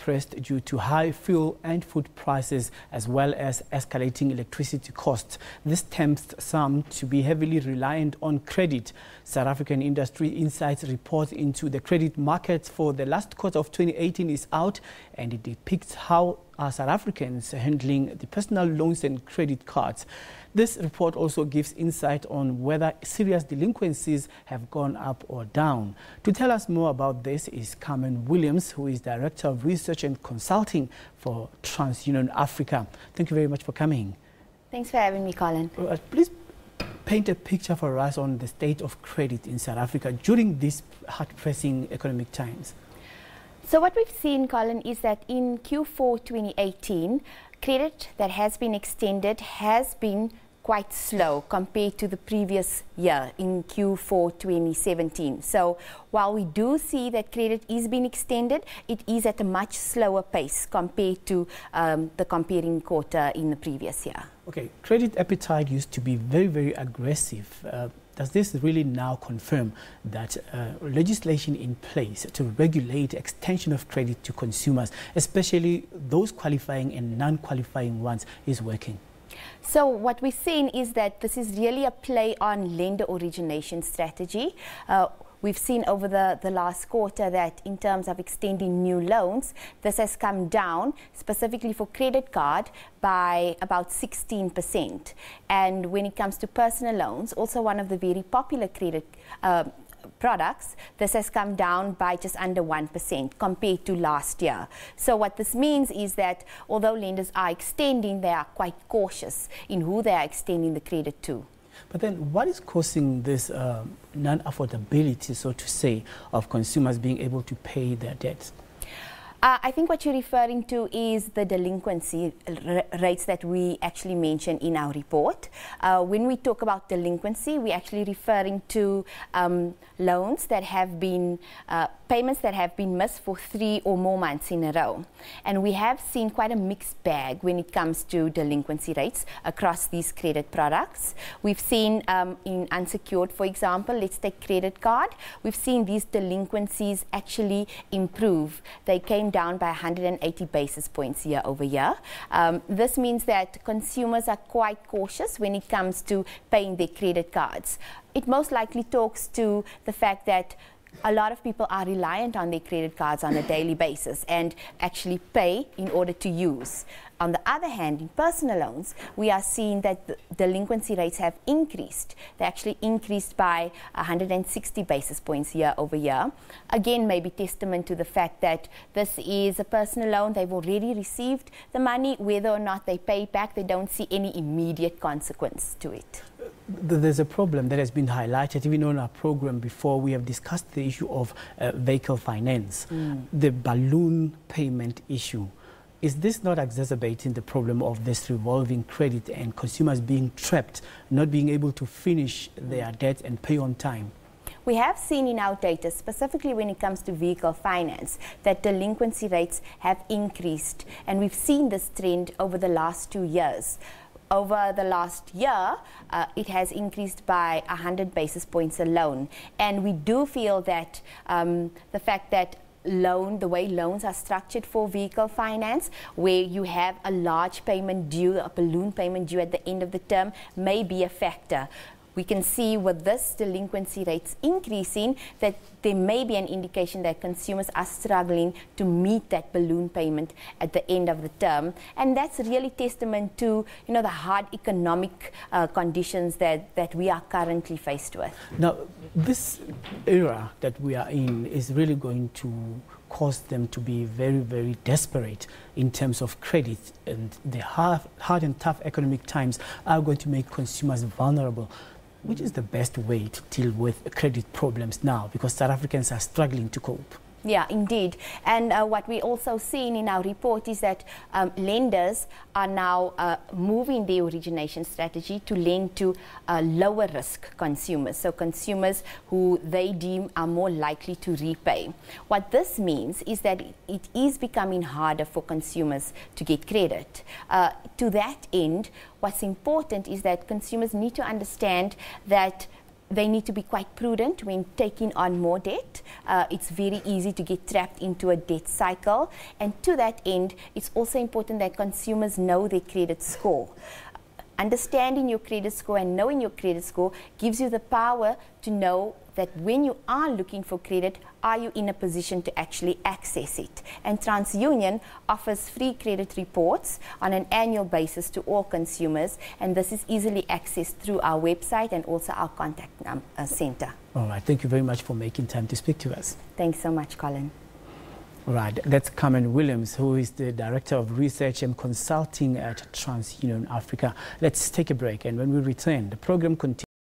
pressed due to high fuel and food prices as well as escalating electricity costs. This tempts some to be heavily reliant on credit. South African Industry Insights report into the credit markets for the last quarter of 2018 is out, and it depicts how are South Africans handling the personal loans and credit cards. This report also gives insight on whether serious delinquencies have gone up or down. To tell us more about this is Carmen Williams, who is Director of Research and Consulting for TransUnion Africa. Thank you very much for coming. Thanks for having me, Colin. Please paint a picture for us on the state of credit in South Africa during these hard-pressing economic times. So what we've seen, Colin, is that in Q4 2018, credit that has been extended has been quite slow compared to the previous year in Q4 2017. So while we do see that credit is being extended, it is at a much slower pace compared to the comparing quarter in the previous year. Okay, credit appetite used to be very, very aggressive. Does this really now confirm that legislation in place to regulate extension of credit to consumers, especially those qualifying and non-qualifying ones, is working? So what we're seeing is that this is really a play on lender origination strategy. We've seen over the last quarter that in terms of extending new loans, this has come down specifically for credit card by about 16%. And when it comes to personal loans, also one of the very popular credit products, this has come down by just under 1% compared to last year. So what this means is that although lenders are extending, they are quite cautious in who they are extending the credit to. But then what is causing this non-affordability, so to say, of consumers being able to pay their debts? I think what you're referring to is the delinquency rates that we actually mentioned in our report. When we talk about delinquency, we're actually referring to loans that have been, payments that have been missed for 3 or more months in a row. And we have seen quite a mixed bag when it comes to delinquency rates across these credit products. We've seen in unsecured, for example, let's take credit card, we've seen these delinquencies actually improve. They came down by 180 basis points year over year. This means that consumers are quite cautious when it comes to paying their credit cards. It most likely talks to the fact that a lot of people are reliant on their credit cards on a daily basis and actually pay in order to use. On the other hand, in personal loans, we are seeing that the delinquency rates have increased. They actually increased by 160 basis points year over year. Again, maybe testament to the fact that this is a personal loan. They've already received the money. Whether or not they pay back, they don't see any immediate consequence to it. There's a problem that has been highlighted even on our program before. We have discussed the issue of vehicle finance, the balloon payment issue. Is this not exacerbating the problem of this revolving credit and consumers being trapped, not being able to finish their debt and pay on time? We have seen in our data, specifically when it comes to vehicle finance, that delinquency rates have increased. And we've seen this trend over the last 2 years. Over the last year, it has increased by 100 basis points alone. And we do feel that the fact that the way loans are structured for vehicle finance, where you have a large payment due, a balloon payment due at the end of the term, may be a factor. We can see with this delinquency rates increasing that there may be an indication that consumers are struggling to meet that balloon payment at the end of the term. And that's really testament to, the hard economic conditions that we are currently faced with. Now, this era that we are in is really going to cause them to be very, very desperate in terms of credit, and the hard and tough economic times are going to make consumers vulnerable. Which is the best way to deal with credit problems now, because South Africans are struggling to cope? Yeah, indeed. And what we also seen in our report is that lenders are now moving their origination strategy to lend to lower risk consumers. So consumers who they deem are more likely to repay. What this means is that it is becoming harder for consumers to get credit. To that end, what's important is that consumers need to understand that they need to be quite prudent when taking on more debt. It's very easy to get trapped into a debt cycle. And to that end, it's also important that consumers know their credit score. Understanding your credit score and knowing your credit score gives you the power to know that when you are looking for credit, are you in a position to actually access it? And TransUnion offers free credit reports on an annual basis to all consumers, and this is easily accessed through our website and also our contact center. All right, thank you very much for making time to speak to us. Thanks so much, Colin. Right, that's Carmen Williams, who is the Director of Research and Consulting at TransUnion Africa. Let's take a break, and when we return, the program continues.